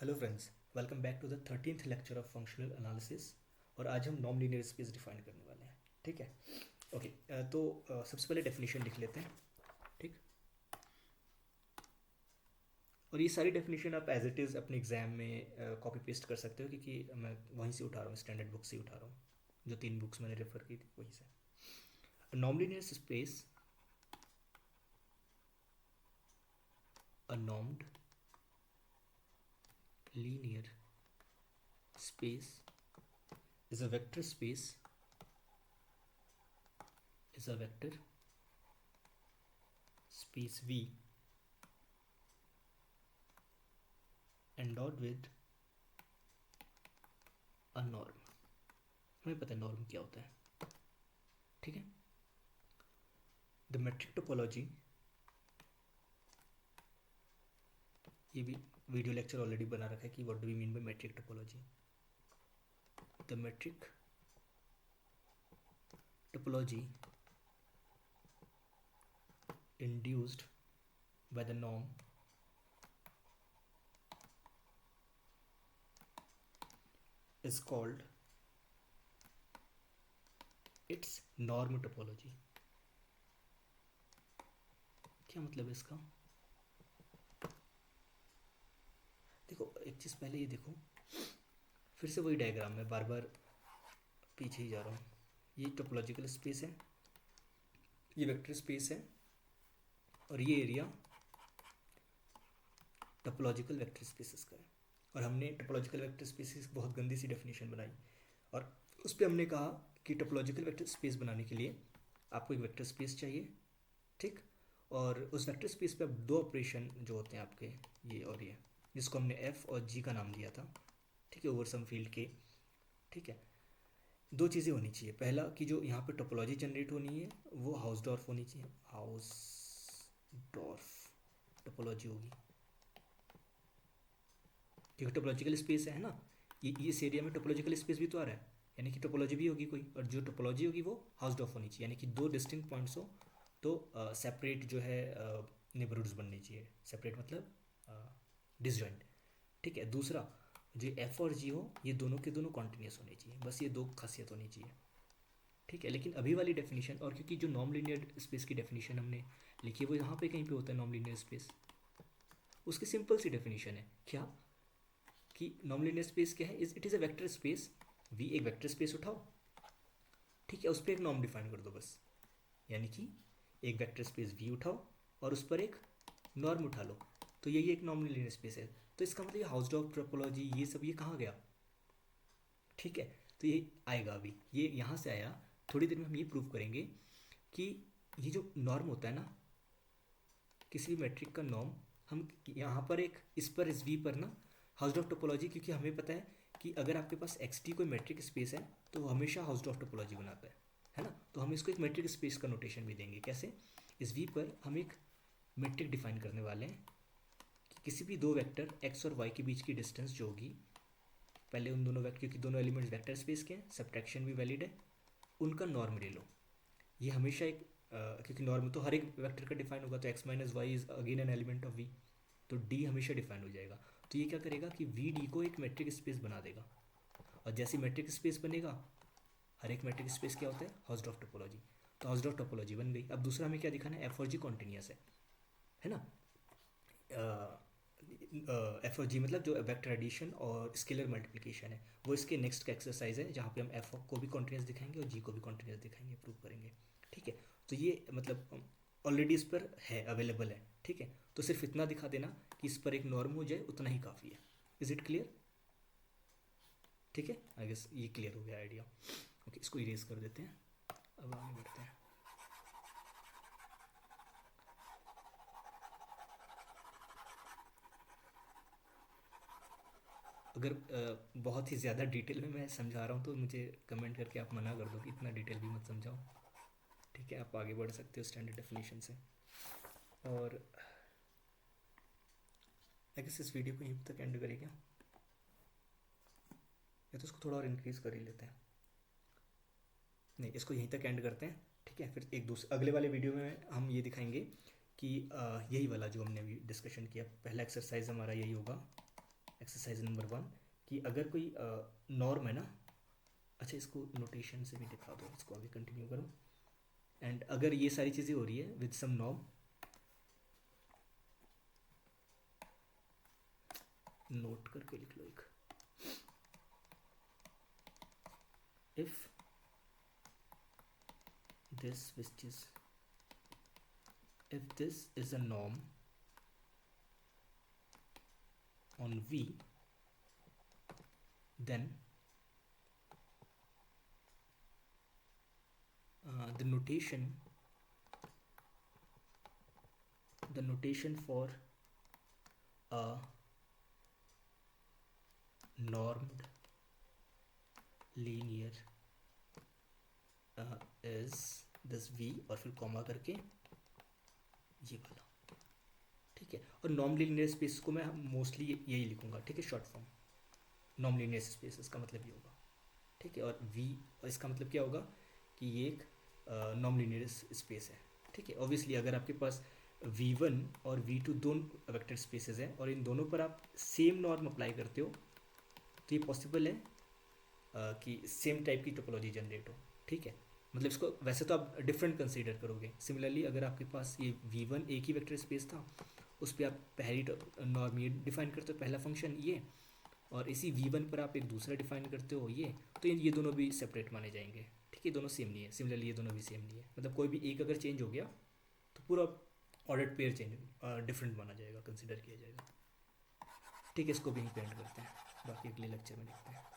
Hello friends, welcome back to the 13th lecture of functional analysis. और आज हम non linear space define करने वाले हैं। ठीक है, ओके। तो सबसे पहले डेफिनेशन लिख लेते हैं। ठीक, और ये सारी डेफिनेशन आप एज इट इज़ अपने एग्जाम में कॉपी पेस्ट कर सकते हो, क्योंकि मैं वहीं से उठा रहा हूँ, स्टैंडर्ड बुक से उठा रहा हूँ, जो 3 बुक्स मैंने रेफर की थी वहीं से। Non linear space, a normed linear space is a vector space, is a vector space V endowed with a norm। हमें पता है नॉर्म क्या होता है। ठीक है, द मेट्रिक टोपोलॉजी, ये भी वीडियो लेक्चर ऑलरेडी बना रखा है कि what do we mean by metric topology. The metric topology induced by the norm is called its norm topology। क्या मतलब है इसका? देखो, एक चीज़ पहले ये देखो, फिर से वही डायग्राम में बार बार पीछे ही जा रहा हूँ। ये टोपोलॉजिकल स्पेस है, ये वेक्टर स्पेस है, और ये एरिया टोपोलॉजिकल वेक्टर स्पेसिस का है। और हमने टोपोलॉजिकल वेक्टर स्पेसिस बहुत गंदी सी डेफिनेशन बनाई, और उस पर हमने कहा कि टोपोलॉजिकल वेक्टर स्पेस बनाने के लिए आपको एक वेक्टर स्पेस चाहिए। ठीक, और उस वेक्टर स्पेस पे अब दो ऑपरेशन जो होते हैं आपके, ये और ये, जिसको हमने एफ और जी का नाम दिया था। ठीक है, ओवर सम फील्ड के। ठीक है, दो चीज़ें होनी चाहिए। पहला कि जो यहाँ पे टोपोलॉजी जनरेट होनी है वो हाउसडॉर्फ होनी चाहिए, हाउसडॉर्फ टोपोलॉजी होगी, क्योंकि टोपोलॉजिकल स्पेस है ना, ये इस एरिया में टोपोलॉजिकल स्पेस भी तो आ रहा है, यानी कि टोपोलॉजी भी होगी कोई, और जो टोपोलॉजी होगी वो हाउसडॉर्फ होनी चाहिए, यानी कि दो डिस्टिंक्ट पॉइंट्स हो तो सेपरेट जो है नेबरहुड्स बननी चाहिए। सेपरेट मतलब डिसजॉइंट। ठीक है, दूसरा जो एफ और जी हो ये दोनों के दोनों कॉन्टिन्यूस होने चाहिए, बस ये दो खासियत होनी चाहिए। ठीक है, लेकिन अभी वाली डेफिनेशन, और क्योंकि जो नॉन लीनियर स्पेस की डेफिनेशन हमने लिखी है वो यहाँ पे कहीं पे होता है नॉन लीनियर स्पेस, उसकी सिंपल सी डेफिनेशन है क्या कि नॉन लीनियर स्पेस क्या है, it is a vector space. V एक वेक्टर स्पेस उठाओ, ठीक है, उस पर एक नॉर्म डिफाइन कर दो बस, यानी कि एक वेक्टर स्पेस वी उठाओ और उस पर एक नॉर्म उठा लो, तो यही एक नॉन लीनियर स्पेस है। तो इसका मतलब ये हाउसडॉर्फ टोपोलॉजी ये सब ये कहाँ गया? ठीक है, तो ये आएगा, अभी ये यहाँ से आया। थोड़ी देर में हम ये प्रूव करेंगे कि ये जो नॉर्म होता है ना, किसी भी मैट्रिक का नॉर्म, हम यहाँ पर एक इस वी पर ना हाउसडॉर्फ टोपोलॉजी, क्योंकि हमें पता है कि अगर आपके पास एक्स टी कोई मैट्रिक स्पेस है तो वो हमेशा हाउसडॉर्फ टोपोलॉजी बनाता है ना। तो हम इसको एक मैट्रिक स्पेस का नोटेशन भी देंगे। कैसे? इस वी पर हम एक मैट्रिक डिफाइन करने वाले हैं कि किसी भी दो वेक्टर एक्स और वाई के बीच की डिस्टेंस जो होगी, पहले उन दोनों वेक्टर, क्योंकि दोनों एलिमेंट्स वेक्टर स्पेस के हैं, सब्ट्रैक्शन भी वैलिड है, उनका नॉर्म ले लो। ये हमेशा एक क्योंकि नॉर्म तो हर एक वेक्टर का डिफाइन होगा, तो x minus y is again an element of V, तो डी हमेशा डिफाइन हो जाएगा। तो ये क्या करेगा कि वी डी को एक मैट्रिक स्पेस बना देगा, और जैसे मैट्रिक स्पेस बनेगा, हर एक मैट्रिक स्पेस क्या होता है? हाउसडॉर्फ टोपोलॉजी। तो हाउसडॉर्फ टोपोलॉजी बन गई। अब दूसरा हमें क्या दिखाना है? एफ और जी कॉन्टिन्यूस है ना। एफ और जी मतलब जो वेक्टर एडिशन और स्केलर मल्टीप्लिकेशन है, वो इसके नेक्स्ट का एक्सरसाइज है, जहाँ पे हम एफ को भी कॉन्टिन्यूस दिखाएंगे और जी को भी कॉन्टिन्यूस दिखाएंगे, प्रूव करेंगे। ठीक है, तो ये मतलब ऑलरेडी इस पर है, अवेलेबल है। ठीक है, तो सिर्फ इतना दिखा देना कि इस पर एक नॉर्म हो जाए, उतना ही काफ़ी है। Is it clear? ठीक है, आई गेस ये क्लियर हो गया आइडिया। ओके, इसको इरेज कर देते हैं, अब आगे बढ़ते हैं। अगर बहुत ही ज़्यादा डिटेल में मैं समझा रहा हूँ तो मुझे कमेंट करके आप मना कर दो कि इतना डिटेल भी मत समझाओ। ठीक है, आप आगे बढ़ सकते हो स्टैंडर्ड डेफिनेशन से। और आई गेस इस वीडियो को यहीं तक एंड करें क्या, या तो इसको थोड़ा और इंक्रीज़ कर ही लेते हैं? नहीं, इसको यहीं तक एंड करते हैं। ठीक है, फिर एक दूसरे अगले वाले वीडियो में हम ये दिखाएंगे कि यही वाला जो हमने अभी डिस्कशन किया, पहला एक्सरसाइज हमारा यही होगा, एक्सरसाइज नंबर 1 कि अगर कोई नॉर्म है ना, अच्छा इसको नोटेशन से भी दिखा दो, इसको आगे कंटिन्यू करो। एंड अगर ये सारी चीज़ें हो रही है विद सम नॉर्म, नोट करके लिख लो एक, if this which is if this is a norm on V, then the notation for a normed linear is this V और फिर कॉमा करके ये वाला, ठीक है। और नॉर्म लीनियर स्पेस को मैं मोस्टली यही लिखूंगा, ठीक है, short form norm linear space, इसका मतलब ये होगा, ठीक है। और V, और इसका मतलब क्या होगा कि ये एक नॉर्म लीनियर स्पेस है, ठीक है। ऑब्वियसली अगर आपके पास V1 और V2 दोनों वेक्टर स्पेसेस हैं और इन दोनों पर आप सेम नॉर्म अप्लाई करते हो तो ये पॉसिबल है कि सेम टाइप की टोपोलॉजी जनरेट हो, ठीक है। मतलब इसको वैसे तो आप डिफरेंट कंसीडर करोगे। सिमिलरली अगर आपके पास ये V1 एक ही वेक्टर स्पेस था, उस पर आप पहली नॉर्म ये डिफाइन करते हो, पहला फंक्शन ये, और इसी V1 पर आप एक दूसरा डिफाइन करते हो ये, तो ये दोनों भी सेपरेट माने जाएंगे, ठीक है, दोनों सेम नहीं है। सिमिलरली ये दोनों भी सेम नहीं है, मतलब कोई भी एक अगर चेंज हो गया तो पूरा ऑर्डर्ड पेयर चेंज डिफरेंट माना जाएगा, कंसिडर किया जाएगा, ठीक है। इसको भी पेंट करते हैं, बाकी अगले लेक्चर में देखते हैं।